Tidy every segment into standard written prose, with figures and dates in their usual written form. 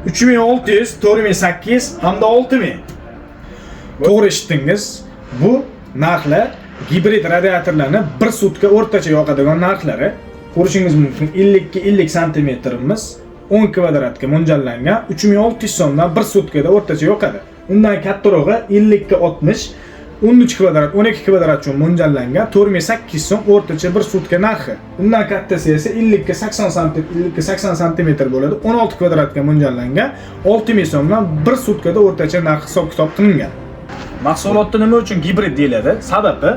3600, 4800 hamda 6000. To'g'ri eshitdingiz. Bu narxlar gibrid radiatorlarni 1 sutka o'rtacha yoqadigan narxlari. Ko'rishingiz mumkin 50 santimetrimiz 10 kvadratga mo'ljallangan 3600 so'mdan 1 sutkada o'rtacha yoqadi. Undan kattarog'i 50 ga 60 13 kvadrat, 12 kvadrat uchun mo'ljallangan 4800 so'm o'rtacha 1 sutka narxi. Undan kattasi esa 50 ga 80 santimetr bo'ladi. 16 kvadratga mo'ljallangan 6000 so'mdan 1 sutkada o'rtacha narx hisob-kitob qilingan. Mahsulotni nima uchun gibrid deyiladi? Sababi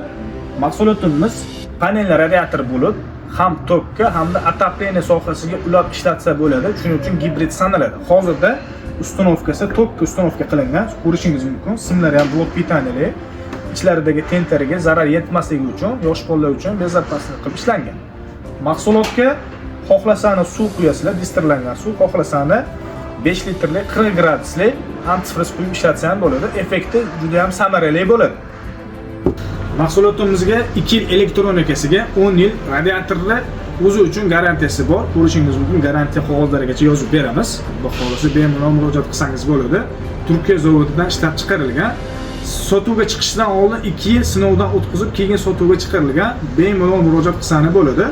mahsulotimiz panelli radiator bo'lib, ham tokka hamda отопление sohasiga ulab ishlatsa bo'ladi. Shuning uchun gibrid sanaladi. Hozirda uстановкасы tokka uстановка qilingan. Ko'rishingiz mumkin. Simlari ham blok pitaniyali. Ichlaridagi tentarga zarar yetmasligi uchun, yosh bolalar uchun bezatmaslik qilib ishlangan. Mahsulotga xohlasani suv quyasizlar, distirlangan suv, xohlasani 5 litrlik 40 gradusli antifriz quyib ishlatsa ham bo'ladi. Effekti juda ham samarali bo'ladi. Mahsulotimizga 2 yil elektronikasiga 10 yil radiatorlar o'zi uchun garantiyasi bor. Ko'rishingiz mumkin, garantiya qog'ozlarigacha yozib beramiz. Xudo xolasa bemalol murojaat qilsangiz bo'ladi. Turkiya zavodidan ishlab chiqarilgan. Sotuvga chiqishdan oldin 2 yil sinovdan o'tkazib, keyin sotuvga chiqarilgan. Bemalol murojaat qilsangiz bo'ladi.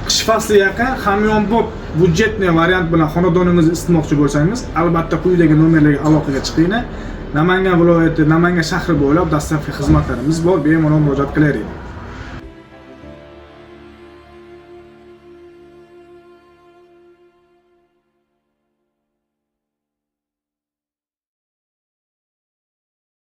Qish fasli yaqin hamyonbop budjetli variant bilan xonadoningizni isitmoqchi bo'lsangiz, albatta quyidagi nomerlarga aloqaga chiqinglar. Namangan viloyati, Namangan shahri bo'ylab dastlabki xizmatlarimiz bor. Bemalol murojaat qilavering.